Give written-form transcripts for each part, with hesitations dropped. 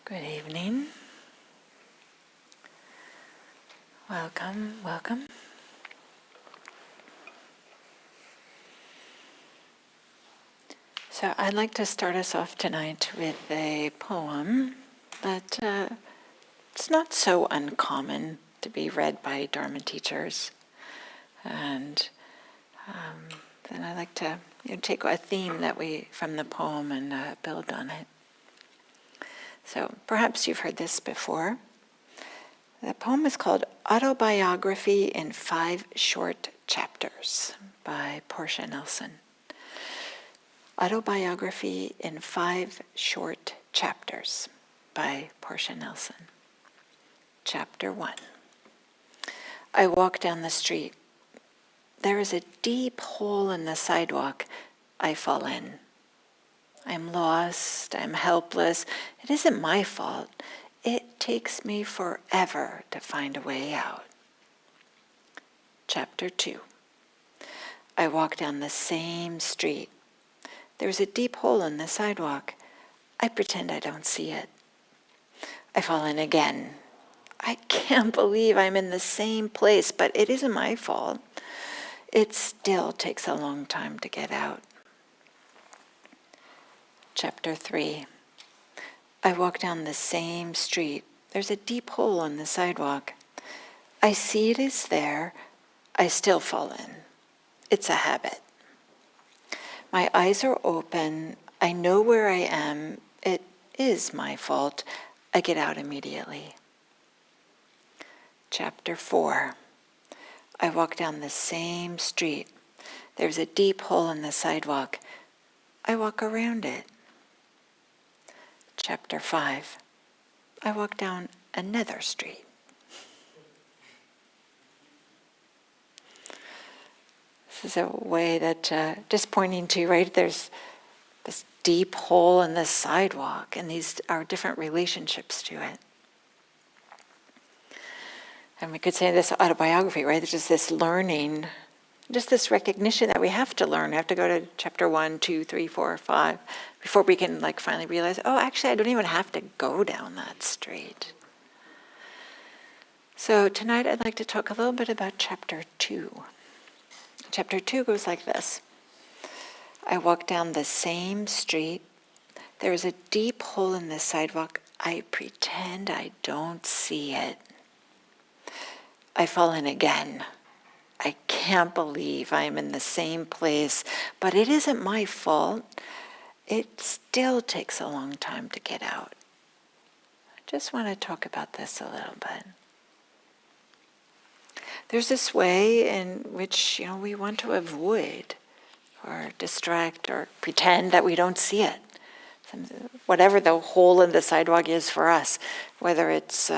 Good evening. Welcome, welcome. So I'd like to start us off tonight with a poem that it's not so uncommon to be read by Dharma teachers. And then I'd like to take a theme that from the poem and build on it. So perhaps you've heard this before. The poem is called Autobiography in 5 Short Chapters by Portia Nelson. Autobiography in 5 Short Chapters by Portia Nelson. Chapter 1. I walk down the street. There is a deep hole in the sidewalk. I fall in. I'm lost. I'm helpless. It isn't my fault. It takes me forever to find a way out. Chapter 2. I walk down the same street. There's a deep hole in the sidewalk. I pretend I don't see it. I fall in again. I can't believe I'm in the same place, but it isn't my fault. It still takes a long time to get out. Chapter 3. I walk down the same street. There's a deep hole in the sidewalk. I see it is there. I still fall in. It's a habit. My eyes are open. I know where I am. It is my fault. I get out immediately. Chapter 4. I walk down the same street. There's a deep hole in the sidewalk. I walk around it. Chapter 5. I walk down another street. This is a way that just pointing to, right, there's this deep hole in the sidewalk, and these are different relationships to it. And we could say this autobiography, right, there's just this learning, just this recognition that we have to learn. We have to go to chapter 1, 2, 3, 4, 5 before we can finally realize, oh, actually I don't even have to go down that street. So tonight I'd like to talk a little bit about chapter 2. Chapter 2 goes like this. I walk down the same street. There is a deep hole in the sidewalk. I pretend I don't see it. I fall in again. I can't believe I'm in the same place, but it isn't my fault. It still takes a long time to get out. I just want to talk about this a little bit. There's this way in which, we want to avoid or distract or pretend that we don't see it. Whatever the hole in the sidewalk is for us, whether it's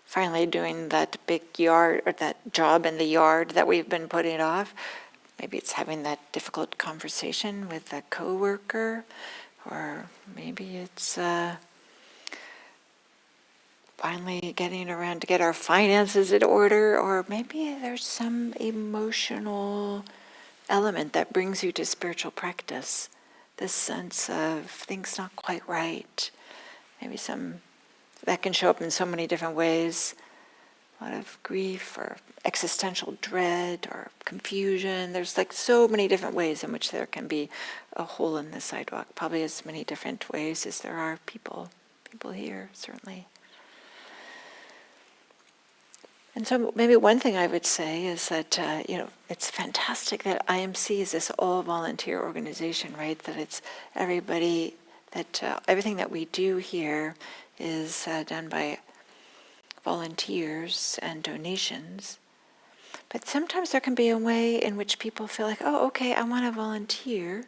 finally doing that big yard or that job in the yard that we've been putting off. Maybe it's having that difficult conversation with a coworker, or maybe it's finally getting around to get our finances in order, or maybe there's some emotional element that brings you to spiritual practice, this sense of things not quite right, maybe that can show up in so many different ways, a lot of grief or existential dread or confusion. There's so many different ways in which there can be a hole in the sidewalk, probably as many different ways as there are people here, certainly. And so maybe one thing I would say is that, it's fantastic that IMC is this all-volunteer organization, right? That it's everybody, that everything that we do here is done by volunteers and donations. But sometimes there can be a way in which people feel like, oh, okay, I want to volunteer.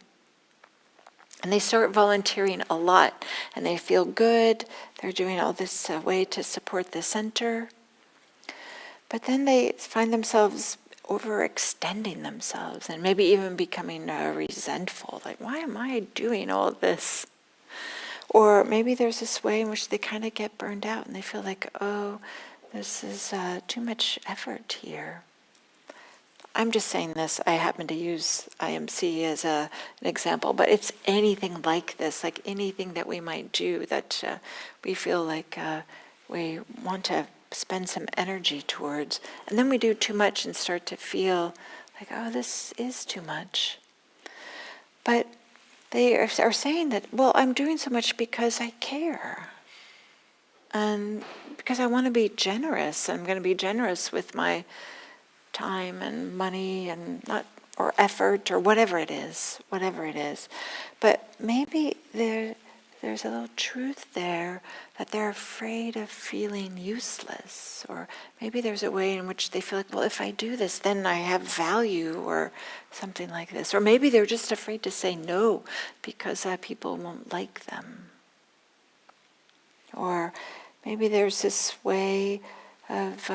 And they start volunteering a lot, and they feel good. They're doing all this way to support the center. But then they find themselves overextending themselves and maybe even becoming resentful. Like, why am I doing all this? Or maybe there's this way in which they kind of get burned out and they feel like, oh, this is too much effort here. I'm just saying this, I happen to use IMC as an example, but it's anything like this, like anything that we might do that we feel like we want to spend some energy towards. And then we do too much and start to feel like, oh, this is too much. But they are saying that, well, I'm doing so much because I care. And because I want to be generous. I'm going to be generous with my time and money and not, or effort or whatever it is. But maybe there's a little truth there that they're afraid of feeling useless, or maybe there's a way in which they feel like, well, if I do this, then I have value, or something like this. Or maybe they're just afraid to say no because people won't like them. Or maybe there's this way of,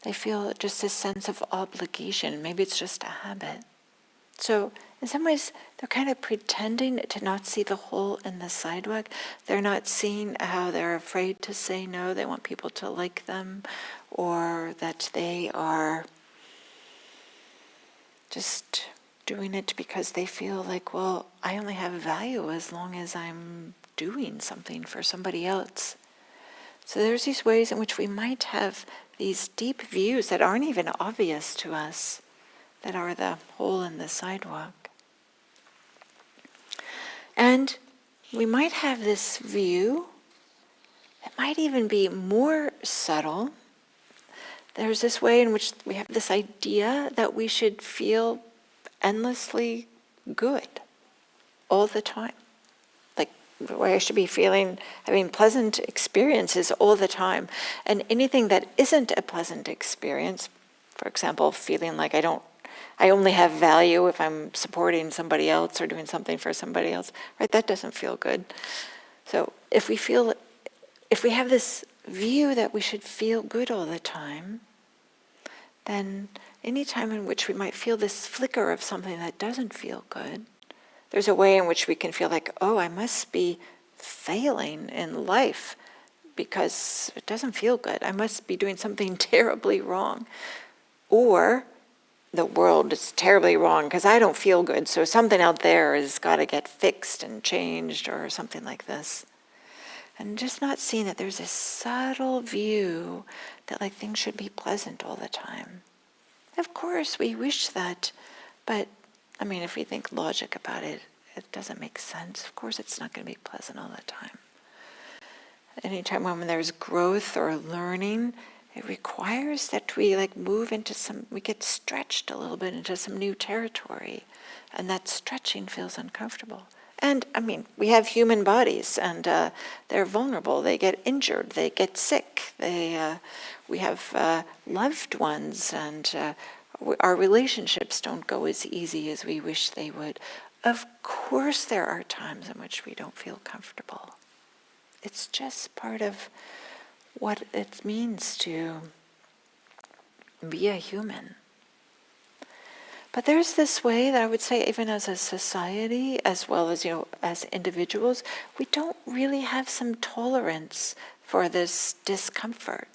they feel just this sense of obligation. Maybe it's just a habit. So in some ways, they're kind of pretending to not see the hole in the sidewalk. They're not seeing how they're afraid to say no. They want people to like them, or that they are just doing it because they feel like, well, I only have value as long as I'm doing something for somebody else. So there's these ways in which we might have these deep views that aren't even obvious to us, that are the hole in the sidewalk. And we might have this view, it might even be more subtle. There's this way in which we have this idea that we should feel endlessly good all the time. Like, I should be having pleasant experiences all the time. And anything that isn't a pleasant experience, for example, feeling like I only have value if I'm supporting somebody else or doing something for somebody else, right? That doesn't feel good. So if we have this view that we should feel good all the time, then any time in which we might feel this flicker of something that doesn't feel good, there's a way in which we can feel like, oh, I must be failing in life because it doesn't feel good. I must be doing something terribly wrong. Or the world is terribly wrong because I don't feel good, so something out there has got to get fixed and changed, or something like this. And just not seeing that there's this subtle view that like things should be pleasant all the time. Of course, we wish that, but I mean, if we think logic about it, it doesn't make sense. Of course, it's not going to be pleasant all the time. Anytime when there's growth or learning, it requires that we move into we get stretched a little bit into some new territory, and that stretching feels uncomfortable. And I mean, we have human bodies, and they're vulnerable. They get injured. They get sick. We have loved ones, and our relationships don't go as easy as we wish they would. Of course, there are times in which we don't feel comfortable. It's just part of what it means to be a human. But there's this way that I would say, even as a society, as well as, as individuals, we don't really have some tolerance for this discomfort.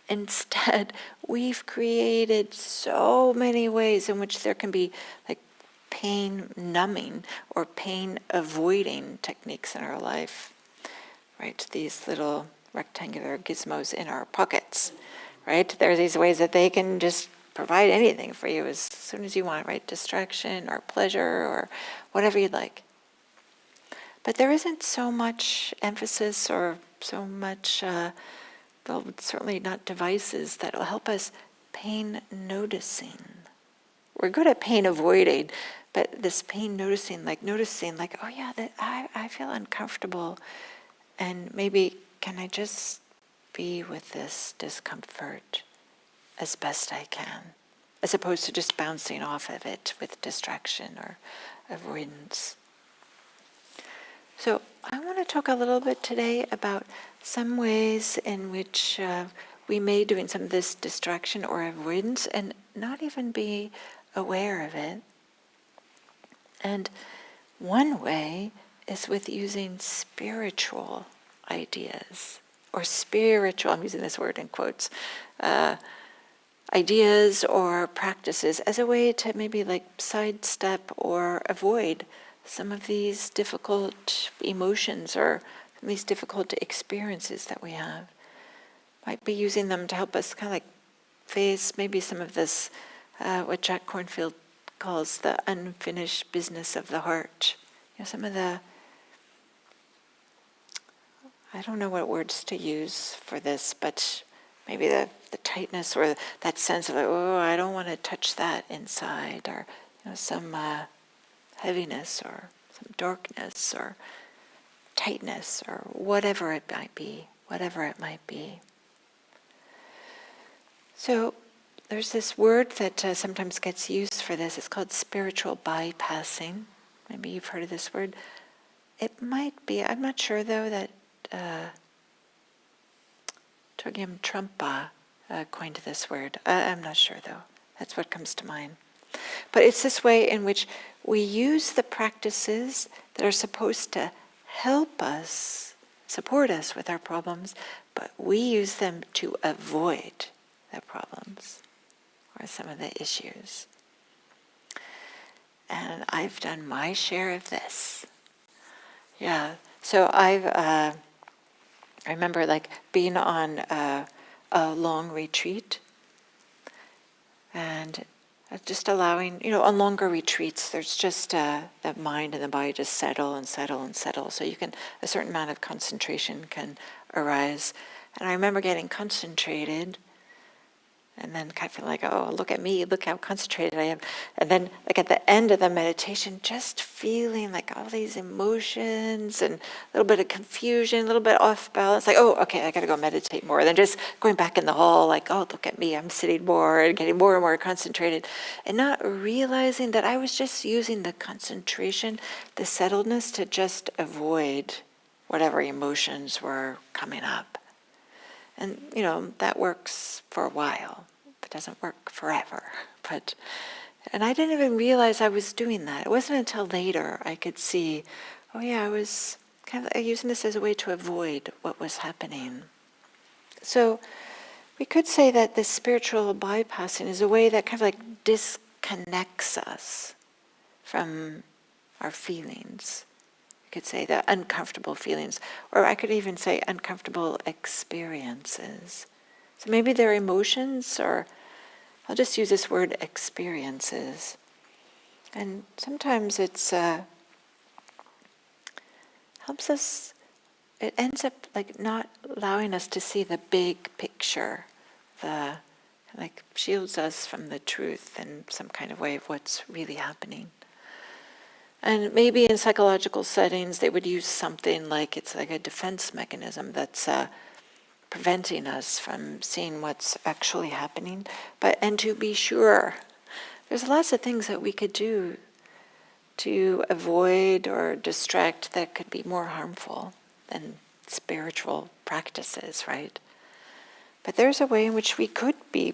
Instead, we've created so many ways in which there can be pain numbing or pain avoiding techniques in our life, right? These little rectangular gizmos in our pockets, right? There are these ways that they can just provide anything for you as soon as you want, right? Distraction or pleasure or whatever you'd like. But there isn't so much emphasis or so much, certainly not devices that will help us pain noticing. We're good at pain avoiding, but this pain noticing, oh yeah, I feel uncomfortable, and maybe can I just be with this discomfort as best I can, as opposed to just bouncing off of it with distraction or avoidance. So I want to talk a little bit today about some ways in which we may doing some of this distraction or avoidance and not even be aware of it. And one way is with using spiritual ideas, or spiritual, I'm using this word in quotes, ideas or practices as a way to maybe like sidestep or avoid some of these difficult emotions or some of these difficult experiences that we have. Might be using them to help us kind of like face maybe some of this, what Jack Kornfield calls the unfinished business of the heart. Some of the, I don't know what words to use for this, but maybe the tightness or that sense of, oh, I don't want to touch that inside, or some heaviness or some darkness or tightness or whatever it might be, So there's this word that sometimes gets used for this. It's called spiritual bypassing. Maybe you've heard of this word. It might be, I'm not sure though, that Chogyam Trungpa coined this word. I'm not sure though. That's what comes to mind. But it's this way in which we use the practices that are supposed to help us, support us with our problems, but we use them to avoid the problems or some of the issues. And I've done my share of this. Yeah, so I remember like being on a long retreat and just allowing, on longer retreats, there's just the mind and the body just settle and settle and settle. So a certain amount of concentration can arise. And I remember getting concentrated and then kind of feeling like, oh, look at me, look how concentrated I am. And then like at the end of the meditation, just feeling like all these emotions and a little bit of confusion, a little bit off balance, like, oh, okay, I gotta go meditate more. Then just going back in the hall, like, oh, look at me, I'm sitting more and getting more and more concentrated. And not realizing that I was just using the concentration, the settledness to just avoid whatever emotions were coming up. And, that works for a while, but doesn't work forever. And I didn't even realize I was doing that. It wasn't until later I could see, oh yeah, I was kind of using this as a way to avoid what was happening. So we could say that this spiritual bypassing is a way that kind of like disconnects us from our feelings. Could say the uncomfortable feelings, or I could even say uncomfortable experiences. So maybe they're emotions, or I'll just use this word experiences. And sometimes it's helps us, it ends up like not allowing us to see the big picture, like shields us from the truth in some kind of way of what's really happening. And maybe in psychological settings, they would use something like it's like a defense mechanism that's preventing us from seeing what's actually happening. And to be sure, there's lots of things that we could do to avoid or distract that could be more harmful than spiritual practices, right? But there's a way in which we could be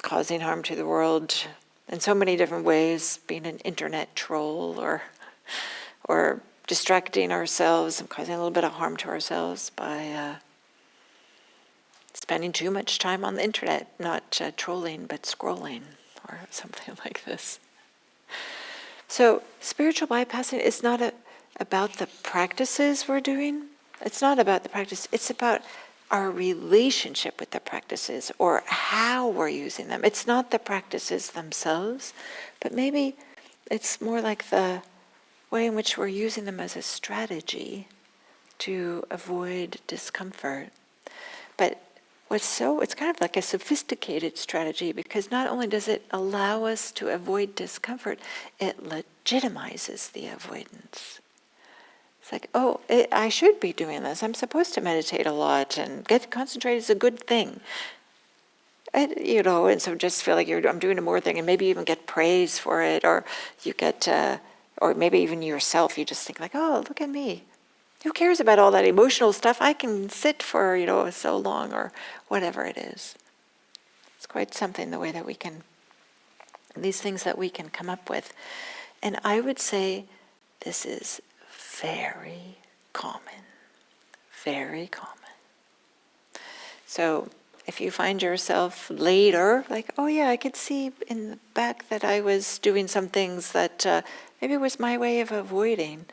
causing harm to the world in so many different ways, being an internet troll or distracting ourselves and causing a little bit of harm to ourselves by spending too much time on the internet, not trolling, but scrolling or something like this. So spiritual bypassing is not about the practices we're doing. It's not about the practice. It's about our relationship with the practices or how we're using them. It's not the practices themselves, but maybe it's more like the way in which we're using them as a strategy to avoid discomfort. But it's kind of like a sophisticated strategy, because not only does it allow us to avoid discomfort, it legitimizes the avoidance. It's like, I should be doing this. I'm supposed to meditate a lot, and get concentrated is a good thing. And so just feel like I'm doing a more thing, and maybe even get praise for it, or you get, or maybe even yourself, you just think like, oh, look at me. Who cares about all that emotional stuff? I can sit for, so long, or whatever it is. It's quite something, the way that we can, these things that we can come up with. And I would say this is very common, very common. So if you find yourself later, like, oh yeah, I could see in the back that I was doing some things that maybe it was my way of avoiding,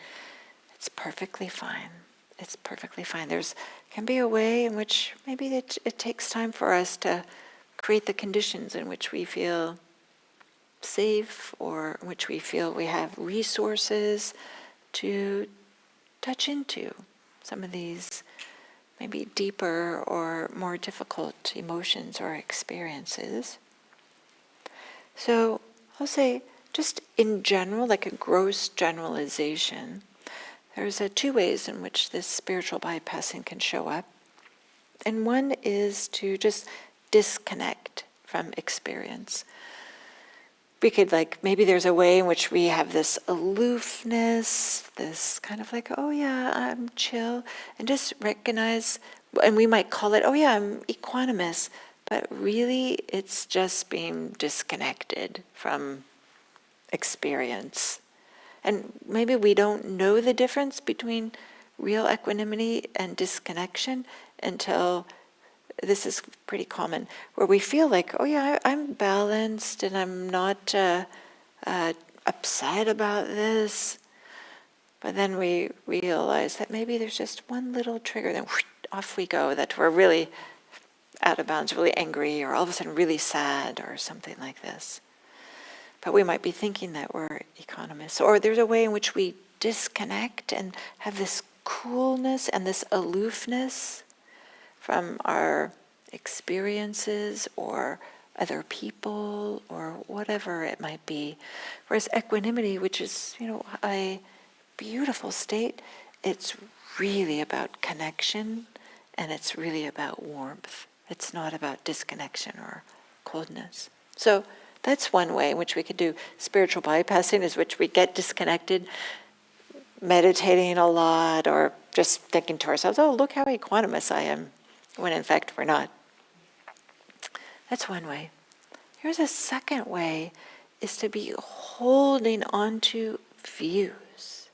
it's perfectly fine. It's perfectly fine. There's can be a way in which maybe it takes time for us to create the conditions in which we feel safe, or in which we feel we have resources to touch into some of these maybe deeper or more difficult emotions or experiences. So I'll say, just in general, like a gross generalization, there's two ways in which this spiritual bypassing can show up. And one is to just disconnect from experience. We could, like, maybe there's a way in which we have this aloofness, this kind of like, oh yeah, I'm chill, and just recognize, and we might call it, oh yeah, I'm equanimous, but really it's just being disconnected from experience. And maybe we don't know the difference between real equanimity and disconnection until, this is pretty common, where we feel like, oh yeah, I'm balanced and I'm not upset about this. But then we realize that maybe there's just one little trigger, then whoosh, off we go, that we're really out of bounds, really angry, or all of a sudden really sad, or something like this. But we might be thinking that we're economists. Or there's a way in which we disconnect and have this coolness and this aloofness from our experiences or other people or whatever it might be. Whereas equanimity, which is, a beautiful state, it's really about connection, and it's really about warmth. It's not about disconnection or coldness. So that's one way in which we could do spiritual bypassing, is which we get disconnected, meditating a lot, or just thinking to ourselves, oh, look how equanimous I am, when in fact we're not. That's one way. Here's a second way, is to be holding on to views,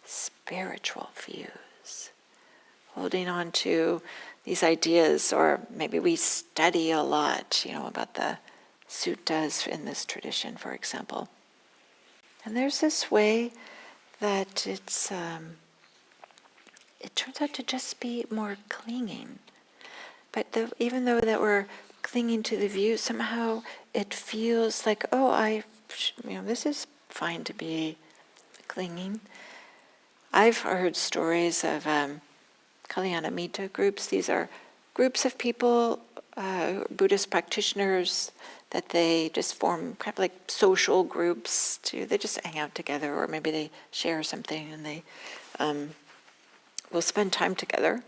spiritual views, holding on to these ideas, or maybe we study a lot, about the suttas in this tradition, for example. And there's this way that it turns out to just be more clinging. But even though that we're clinging to the view, somehow it feels like, oh, this is fine to be clinging. I've heard stories of Kalyanamitta groups. These are groups of people, Buddhist practitioners, that they just form kind of like social groups. They just hang out together, or maybe they share something, and they will spend time together.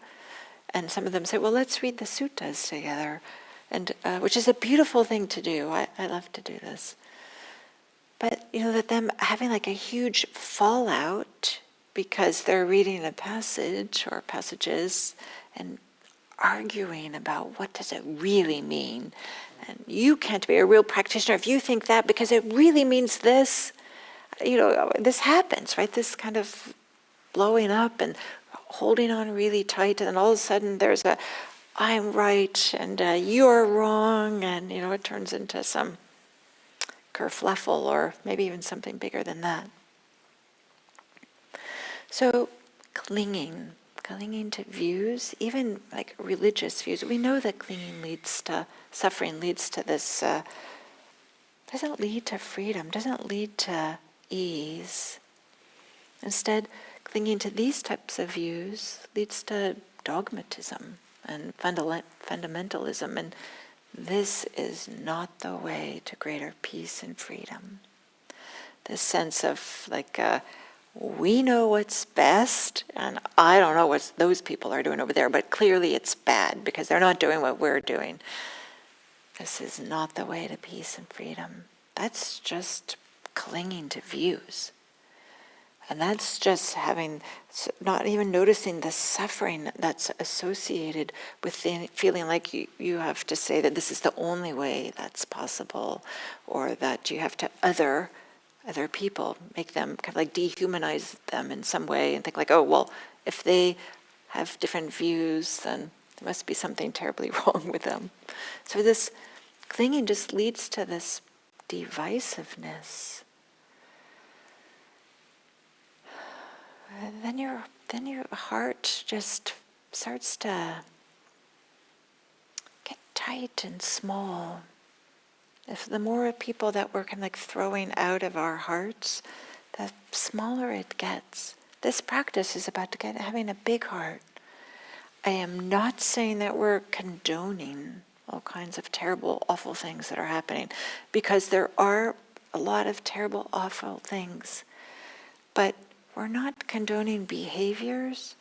And some of them say, well, let's read the suttas together, and which is a beautiful thing to do. I love to do this. But, that them having like a huge fallout because they're reading a passage or passages and arguing about what does it really mean. And you can't be a real practitioner if you think that, because it really means this. This happens, right? This kind of blowing up and holding on really tight, and then all of a sudden there's a, I'm right and you're wrong, and it turns into some kerfluffle, or maybe even something bigger than that. So clinging to views, even like religious views. We know that clinging leads to suffering, leads to this, doesn't lead to freedom, doesn't lead to ease. Instead, clinging to these types of views leads to dogmatism and fundamentalism, and this is not the way to greater peace and freedom. This sense of like, we know what's best, and I don't know what those people are doing over there, but clearly it's bad because they're not doing what we're doing. This is not the way to peace and freedom. That's just clinging to views. And that's just not even noticing the suffering that's associated with feeling like you have to say that this is the only way that's possible, or that you have to other people, make them kind of like dehumanize them in some way, and think like, oh, well, if they have different views, then There must be something terribly wrong with them. So this clinging just leads to this divisiveness. Then your heart just starts to get tight and small. If the more people that we're kind of like throwing out of our hearts, the smaller it gets. This practice is about having a big heart. I am not saying that we're condoning all kinds of terrible, awful things that are happening, because there are a lot of terrible, awful things. But we're not condoning behaviors,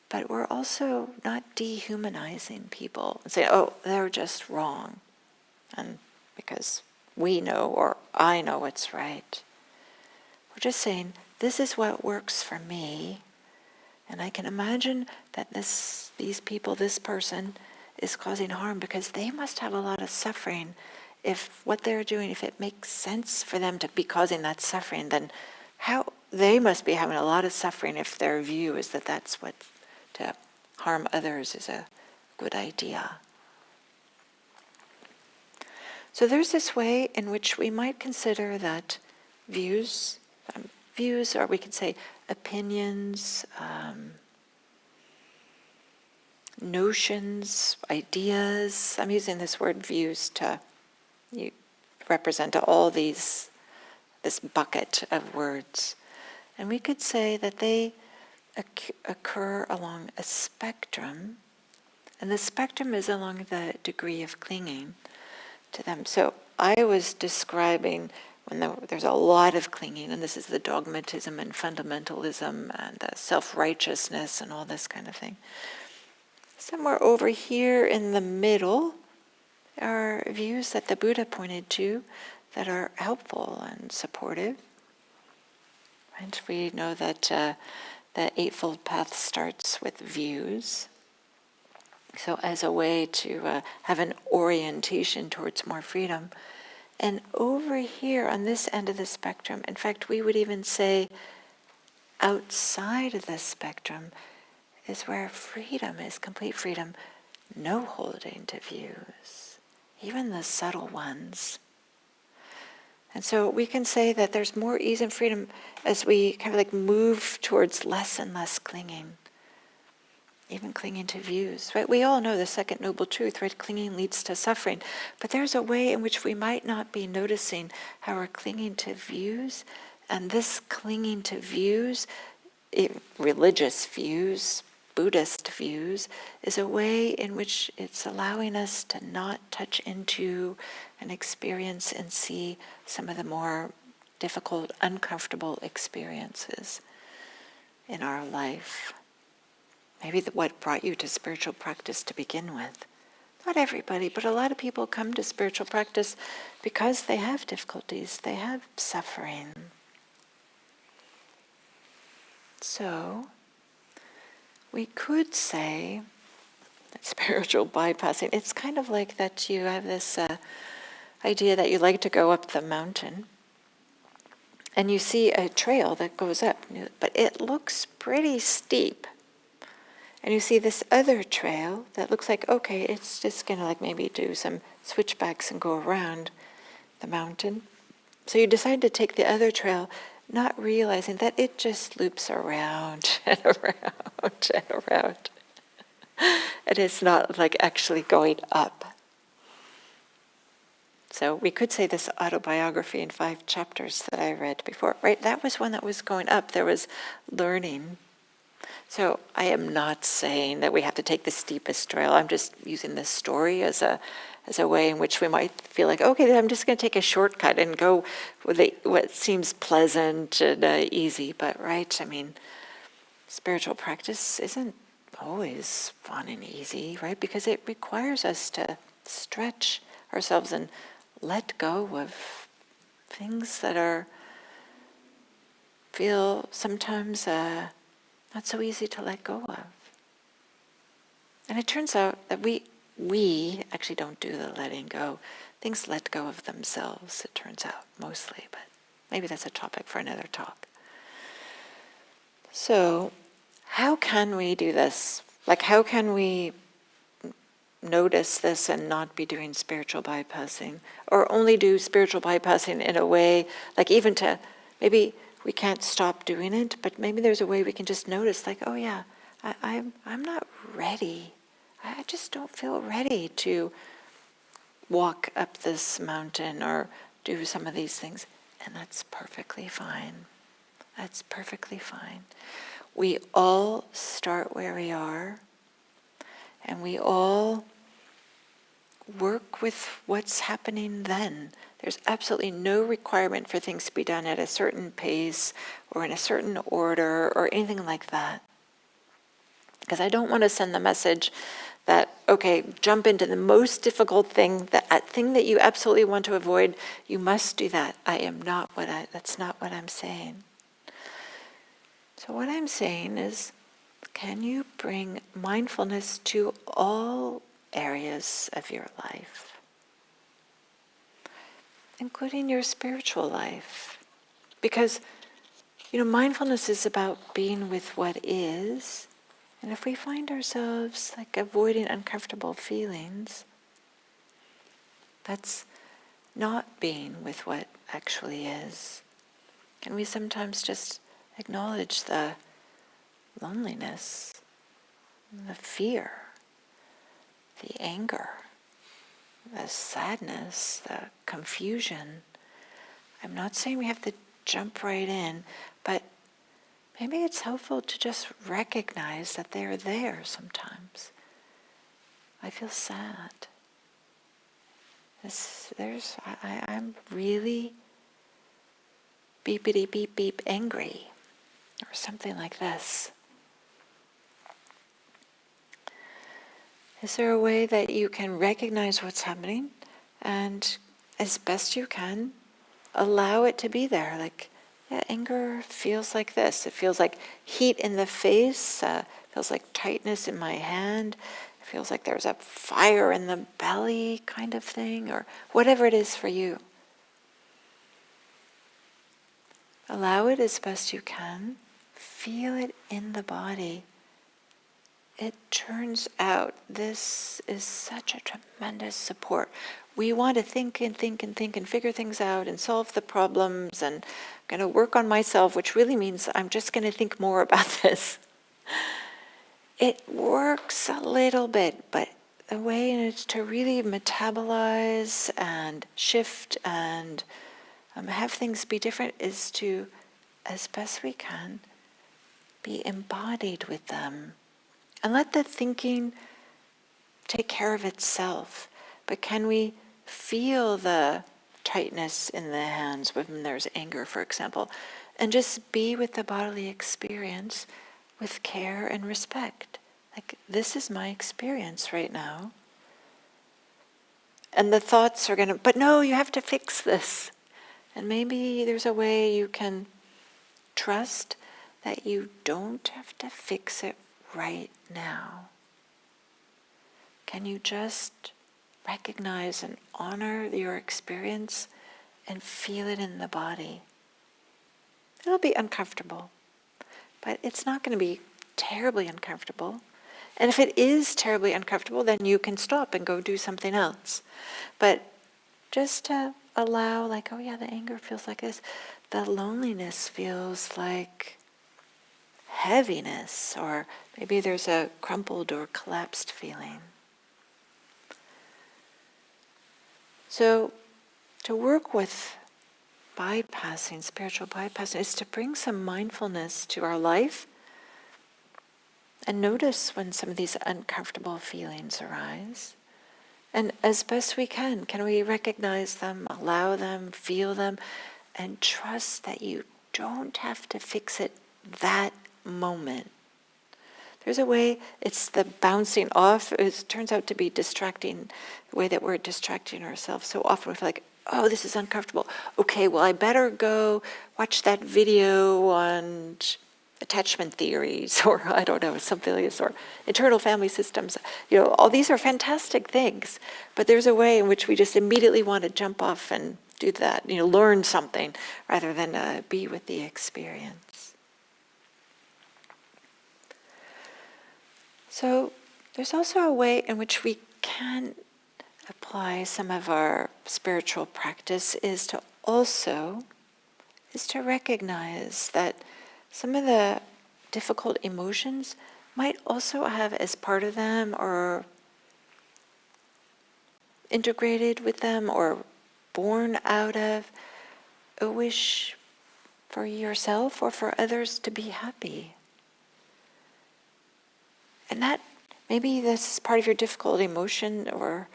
but we're also not dehumanizing people and saying, oh, they're just wrong. And because we know, or I know what's right. We're just saying, this is what works for me. And I can imagine that these people, this person, is causing harm because they must have a lot of suffering. If what they're doing, if it makes sense for them to be causing that suffering, then they must be having a lot of suffering if their view is that that's what, to harm others is a good idea. So there's this way in which we might consider that views, or we could say opinions, notions, ideas. I'm using this word views to represent all this bucket of words. And we could say that they occur along a spectrum, and the spectrum is along the degree of clinging to them. So I was describing when there's a lot of clinging, and this is the dogmatism and fundamentalism and the self-righteousness and all this kind of thing. Somewhere over here in the middle are views that the Buddha pointed to that are helpful and supportive. And we know that the Eightfold Path starts with views. So as a way to have an orientation towards more freedom. And over here on this end of the spectrum, in fact, we would even say outside of the spectrum is where freedom is, complete freedom, no holding to views, even the subtle ones. And so we can say that there's more ease and freedom as we kind of like move towards less and less clinging. Even clinging to views, right? We all know the second noble truth, right? Clinging leads to suffering. But there's a way in which we might not be noticing how we're clinging to views. And this clinging to views, religious views, Buddhist views, is a way in which it's allowing us to not touch into and experience and see some of the more difficult, uncomfortable experiences in our life. Maybe what brought you to spiritual practice to begin with. Not everybody, but a lot of people come to spiritual practice because they have difficulties, they have suffering. So, we could say that spiritual bypassing, it's kind of like that you have this idea that you like to go up the mountain, and you see a trail that goes up, but it looks pretty steep. And you see this other trail that looks like, okay, it's just going to like maybe do some switchbacks and go around the mountain. So you decide to take the other trail, not realizing that it just loops around and around and around. And it's not like actually going up. So we could say this autobiography in 5 chapters that I read before, right? That was one that was going up. There was learning. So I am not saying that we have to take the steepest trail. I'm just using this story as a way in which we might feel like, okay, I'm just going to take a shortcut and go with what seems pleasant and easy. But right, I mean, spiritual practice isn't always fun and easy, right? Because it requires us to stretch ourselves and let go of things that feel sometimes not so easy to let go of. And it turns out that we actually don't do the letting go. Things let go of themselves, it turns out, mostly, but maybe that's a topic for another talk. So, how can we do this? Like, how can we notice this and not be doing spiritual bypassing, or only do spiritual bypassing in a way, like even to, maybe we can't stop doing it, but maybe there's a way we can just notice, like, oh yeah, I'm not ready. I just don't feel ready to walk up this mountain or do some of these things. And that's perfectly fine. That's perfectly fine. We all start where we are, and we all work with what's happening then. There's absolutely no requirement for things to be done at a certain pace or in a certain order or anything like that. Because I don't want to send the message that, okay, jump into the most difficult thing, that thing that you absolutely want to avoid, you must do that. That's not what I'm saying. So what I'm saying is, can you bring mindfulness to all areas of your life, including your spiritual life? Because, mindfulness is about being with what is, and if we find ourselves like avoiding uncomfortable feelings, that's not being with what actually is. And we sometimes just acknowledge the loneliness, the fear, the anger, the sadness, the confusion. I'm not saying we have to jump right in, but maybe it's helpful to just recognize that they're there sometimes. I feel sad. I'm really beepity beep beep angry, or something like this. Is there a way that you can recognize what's happening and, as best you can, allow it to be there? Like, yeah, anger feels like this. It feels like heat in the face. Feels like tightness in my hand. It feels like there's a fire in the belly, kind of thing, or whatever it is for you. Allow it as best you can. Feel it in the body. It turns out this is such a tremendous support. We want to think and think and think and figure things out and solve the problems, and I'm going to work on myself, which really means I'm just going to think more about this. It works a little bit, but the way is to really metabolize and shift and have things be different is to, as best we can, be embodied with them. And let the thinking take care of itself. But can we feel the tightness in the hands when there's anger, for example, and just be with the bodily experience with care and respect? Like, this is my experience right now. And the thoughts are but no, you have to fix this. And maybe there's a way you can trust that you don't have to fix it right now. Can you just recognize and honor your experience and feel it in the body? It'll be uncomfortable, but it's not going to be terribly uncomfortable. And if it is terribly uncomfortable, then you can stop and go do something else. But just to allow, like, oh yeah, the anger feels like this. The loneliness feels like heaviness, or maybe there's a crumpled or collapsed feeling. So to work with bypassing, spiritual bypassing, is to bring some mindfulness to our life and notice when some of these uncomfortable feelings arise. And as best we can we recognize them, allow them, feel them, and trust that you don't have to fix it that moment. There's a way, it's the bouncing off. It turns out to be distracting, the way that we're distracting ourselves. So often we feel like, oh, this is uncomfortable. Okay, well, I better go watch that video on attachment theories, or I don't know, something like this, or internal family systems. All these are fantastic things, but there's a way in which we just immediately want to jump off and do that, learn something, rather than be with the experience. So there's also a way in which we can apply some of our spiritual practice is to recognize that some of the difficult emotions might also have as part of them or integrated with them or born out of a wish for yourself or for others to be happy. And that, maybe this is part of your difficult emotion, or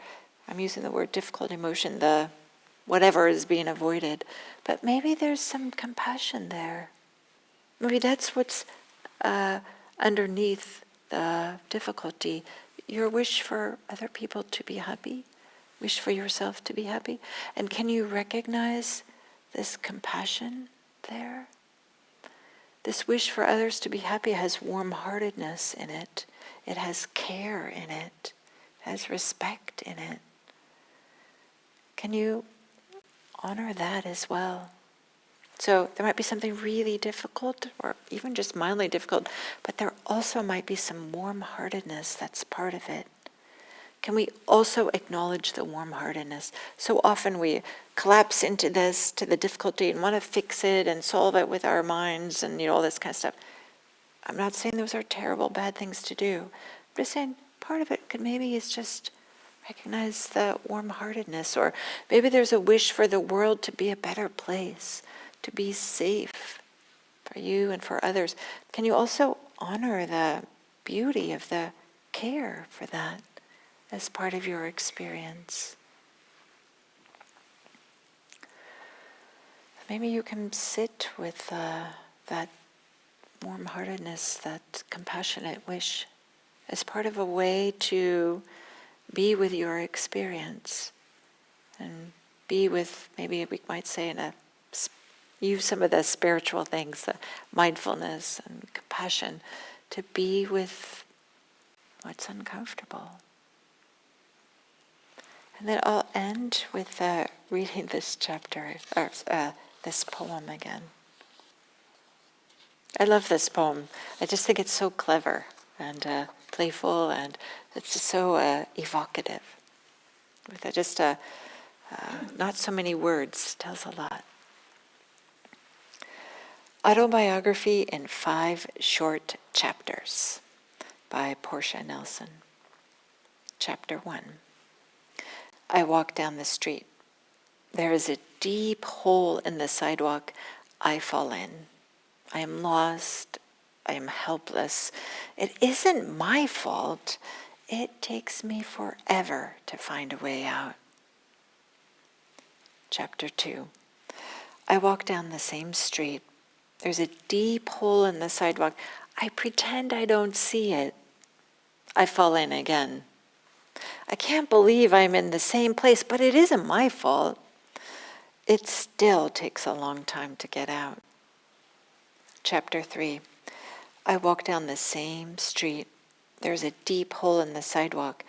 I'm using the word difficult emotion, the whatever is being avoided, but maybe there's some compassion there. Maybe that's what's underneath the difficulty. Your wish for other people to be happy, wish for yourself to be happy. And can you recognize this compassion there? This wish for others to be happy has warm-heartedness in it. It has care in it. It has respect in it. Can you honor that as well? So there might be something really difficult or even just mildly difficult, but there also might be some warm-heartedness that's part of it. Can we also acknowledge the warm-heartedness? So often we collapse into this, to the difficulty, and want to fix it and solve it with our minds and all this kind of stuff. I'm not saying those are terrible, bad things to do. I'm just saying part of it could maybe is just recognize the warm-heartedness, or maybe there's a wish for the world to be a better place, to be safe for you and for others. Can you also honor the beauty of the care for that as part of your experience? Maybe you can sit with that warm-heartedness, that compassionate wish as part of a way to be with your experience and be with, maybe we might say, use some of the spiritual things, the mindfulness and compassion, to be with what's uncomfortable. And then I'll end with reading this chapter, or this poem again. I love this poem. I just think it's so clever and playful, and it's just so evocative. With just not so many words, tells a lot. Autobiography in 5 short chapters by Portia Nelson. Chapter 1. I walk down the street. There is a deep hole in the sidewalk. I fall in. I am lost. I am helpless. It isn't my fault. It takes me forever to find a way out. Chapter 2. I walk down the same street. There's a deep hole in the sidewalk. I pretend I don't see it. I fall in again. I can't believe I'm in the same place, but it isn't my fault. It still takes a long time to get out. Chapter 3. I walk down the same street. There's a deep hole in the sidewalk.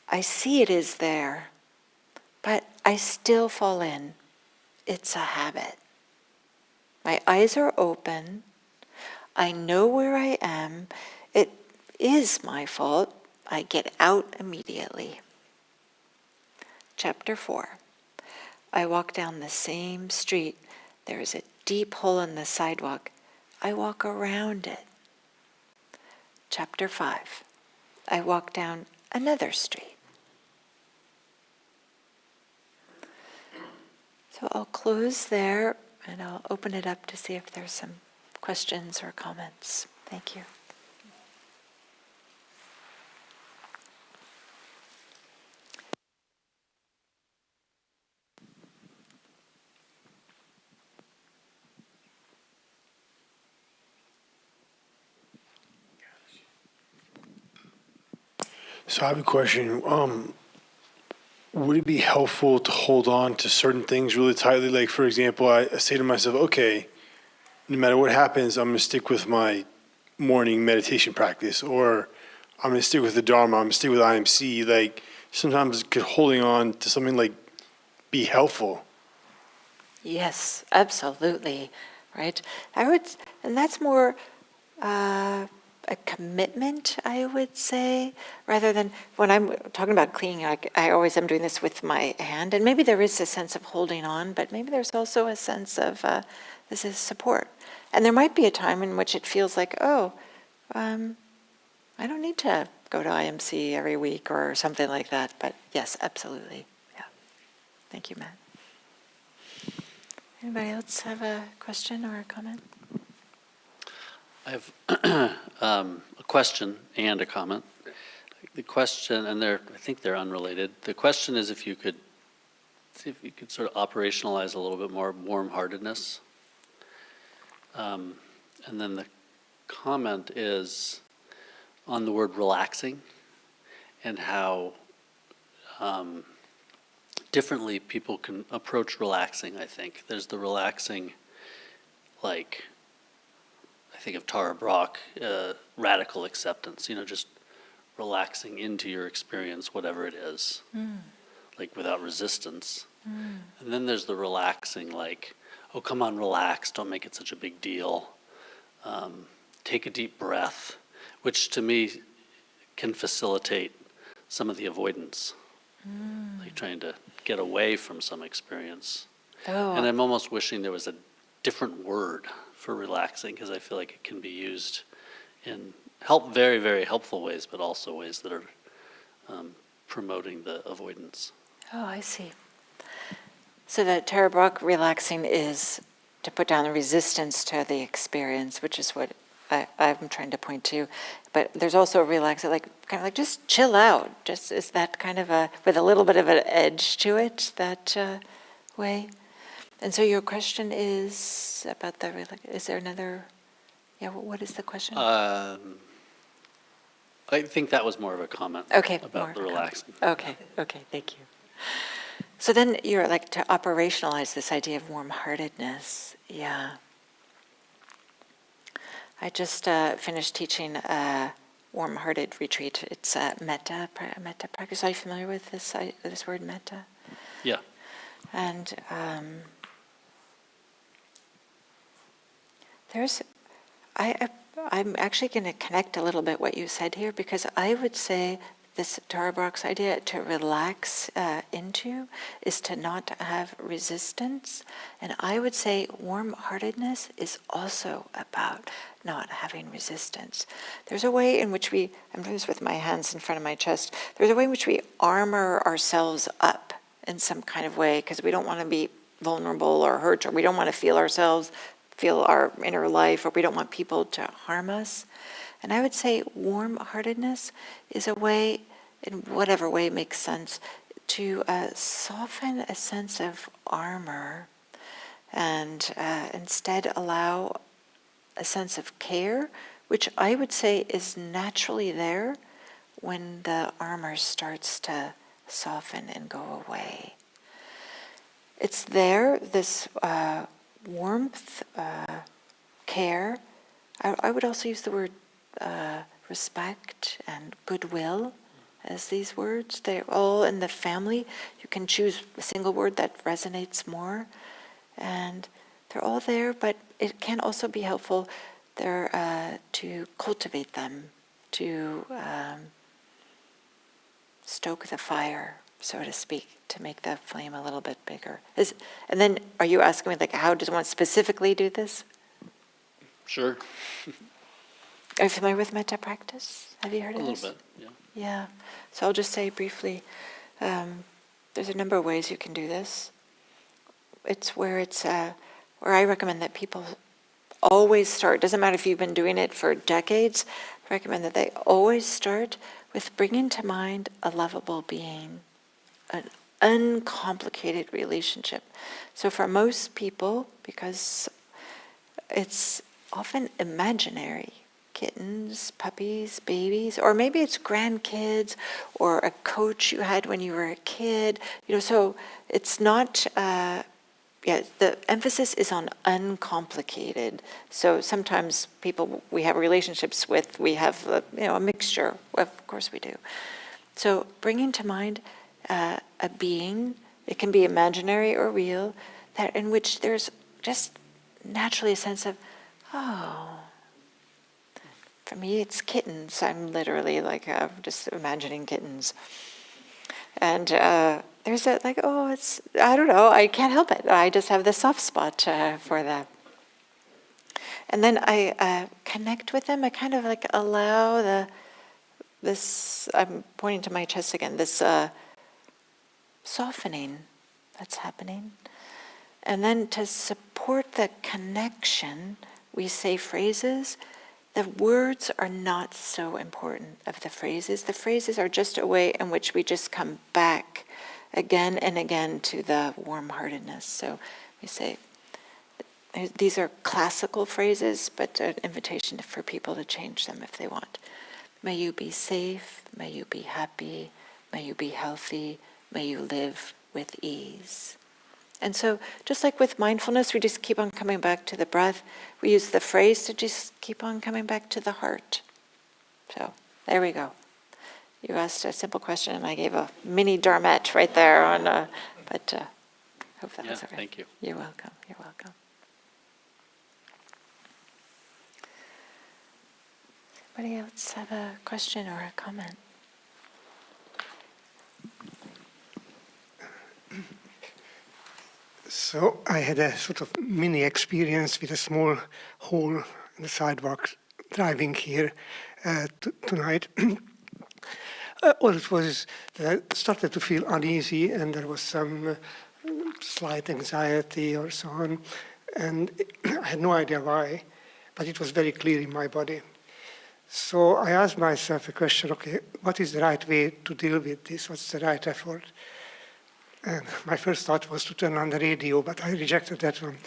I see it is there, but I still fall in. It's a habit. My eyes are open. I know where I am. It is my fault. I get out immediately. Chapter 4. I walk down the same street. There is a deep hole in the sidewalk. I walk around it. Chapter 5. I walk down another street. So I'll close there and I'll open it up to see if there's some questions or comments. Thank you. So I have a question. Would it be helpful to hold on to certain things really tightly? Like, for example, I say to myself, okay, no matter what happens, I'm going to stick with my morning meditation practice, or I'm going to stick with the Dharma, I'm going to stick with IMC. Like, sometimes could holding on to something like be helpful? Yes, absolutely, right? And that's more a commitment, I would say, rather than when I'm talking about cleaning, I always am doing this with my hand, and maybe there is a sense of holding on, but maybe there's also a sense of this is support. And there might be a time in which it feels like, oh, I don't need to go to IMC every week or something like that, but yes, absolutely. Yeah. Thank you, Matt. Anybody else have a question or a comment? I have a question and a comment. The question, and I think they're unrelated. The question is if you could see if you could sort of operationalize a little bit more warm-heartedness. And then the comment is on the word relaxing and how differently people can approach relaxing, I think. There's the relaxing, like, I think of Tara Brach, radical acceptance, just relaxing into your experience, whatever it is, like without resistance. And then there's the relaxing, like, oh, come on, relax, don't make it such a big deal. Take a deep breath, which to me can facilitate some of the avoidance, like trying to get away from some experience. Oh. And I'm almost wishing there was a different word for relaxing, because I feel like it can be used in very, very helpful ways, but also ways that are promoting the avoidance. Oh, I see. So the Tara Brach relaxing is to put down the resistance to the experience, which is what I'm trying to point to. But there's also a relaxing, like kind of like just chill out. Just is that kind of with a little bit of an edge to it, that way. And so your question is about is there another, what is the question? I think that was more of a comment about the relaxing. Okay, thank you. So then you're like to operationalize this idea of warm-heartedness. Yeah. I just finished teaching a warm-hearted retreat. It's a metta practice. Are you familiar with this word metta? Yeah. And I'm actually going to connect a little bit what you said here, because I would say this Tara Brach's idea to relax into is to not have resistance. And I would say warm-heartedness is also about not having resistance. There's a way in which I'm doing this with my hands in front of my chest, there's a way in which we armor ourselves up in some kind of way, because we don't want to be vulnerable or hurt, or we don't want to feel our inner life, or we don't want people to harm us. And I would say warm-heartedness is a way, in whatever way makes sense, to soften a sense of armor and instead allow a sense of care, which I would say is naturally there when the armor starts to soften and go away. It's there, this warmth, care. I would also use the word respect and goodwill as these words. They're all in the family. You can choose a single word that resonates more. And they're all there, but it can also be helpful there to cultivate them, to stoke the fire, so to speak, to make the flame a little bit bigger. And then are you asking me, like, how does one specifically do this? Sure. Are you familiar with metta practice? Have you heard of this? A little bit, yeah. Yeah. So I'll just say briefly, there's a number of ways you can do this. It's where I recommend that people always start. Doesn't matter if you've been doing it for decades. I recommend that they always start with bringing to mind a lovable being, an uncomplicated relationship. So for most people, because it's often imaginary, kittens, puppies, babies, or maybe it's grandkids or a coach you had when you were a kid. So it's not, the emphasis is on uncomplicated. So sometimes people we have relationships with, we have a mixture. Of course we do. So bringing to mind a being, it can be imaginary or real, that in which there's just naturally a sense of, oh, For me, it's kittens. I'm literally like just imagining kittens. And there's a like, oh, it's, I don't know, I can't help it. I just have this soft spot for that. And then I connect with them. I kind of like allow this, I'm pointing to my chest again, this softening that's happening. And then to support the connection, we say phrases. The words are not so important of the phrases. The phrases are just a way in which we just come back again and again to the warm-heartedness. So we say, these are classical phrases, but an invitation for people to change them if they want. May you be safe, may you be happy, may you be healthy, may you live with ease. And so just like with mindfulness, we just keep on coming back to the breath. We use the phrase to just keep on coming back to the heart. So there we go. You asked a simple question and I gave a mini dharmet right there on, but hope that was all right. Thank you. You're welcome, you're welcome. Anybody else have a question or a comment? So I had a sort of mini experience with a small hole in the sidewalk driving here tonight. All it was that I started to feel uneasy and there was some slight anxiety or so on. And I had no idea why, but it was very clear in my body. So I asked myself a question, okay, what is the right way to deal with this? What's the right effort? And my first thought was to turn on the radio, but I rejected that one.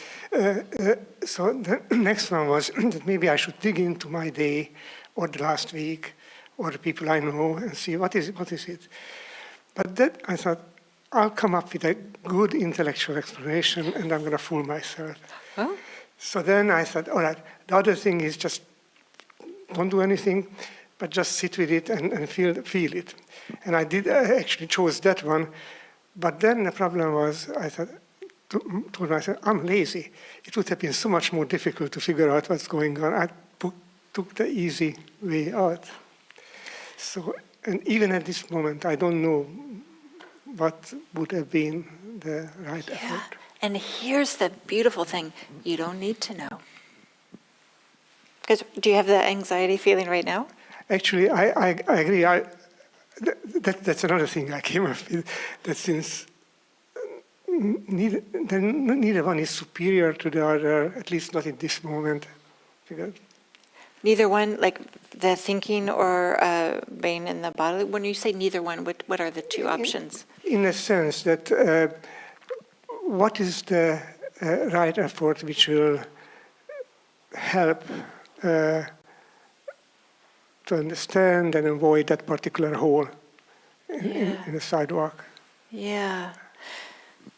So the next one was that maybe I should dig into my day or the last week or the people I know and see what is it. But that I thought, I'll come up with a good intellectual explanation and I'm going to fool myself. Oh. So then I thought, all right, the other thing is just don't do anything, but just sit with it and feel it. And I actually chose that one. But then the problem was, I thought, told myself, I'm lazy. It would have been so much more difficult to figure out what's going on. I took the easy way out. So, and even at this moment, I don't know what would have been the right effort. And here's the beautiful thing, you don't need to know. Because do you have the anxiety feeling right now? Actually, I agree. That's another thing I came up with, that since neither one is superior to the other, at least not in this moment. Neither one, like the thinking or being in the body? When you say neither one, what are the two options? In a sense that what is the right effort which will help to understand and avoid that particular hole in the sidewalk. Yeah.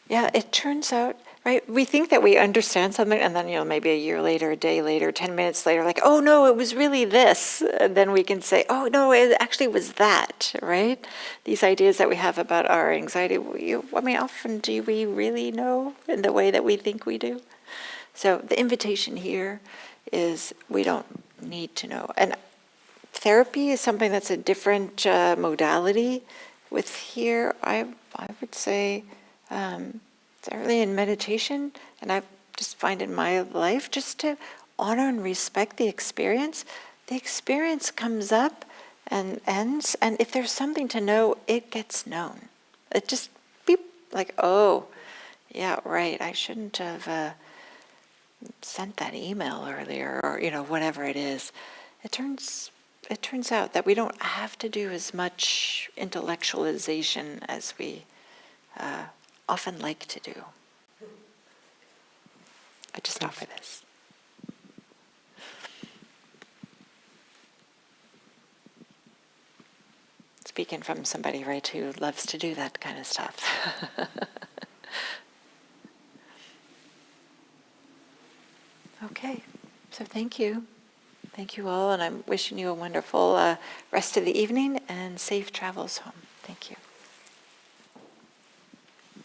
Yeah, it turns out, right, we think that we understand something and then, maybe a year later, a day later, 10 minutes later, like, oh no, it was really this. And then we can say, oh no, it actually was that, right? These ideas that we have about our anxiety, often do we really know in the way that we think we do? So the invitation here is we don't need to know. And therapy is something that's a different modality. With here, I would say certainly in meditation, and I just find in my life just to honor and respect the experience. The experience comes up and ends, and if there's something to know, it gets known. It just beep, like, oh, yeah, right, I shouldn't have sent that email earlier, or whatever it is. It turns out that we don't have to do as much intellectualization as we often like to do. I just offer this. Speaking from somebody, right, who loves to do that kind of stuff. Okay, so thank you. Thank you all, and I'm wishing you a wonderful rest of the evening and safe travels home. Thank you.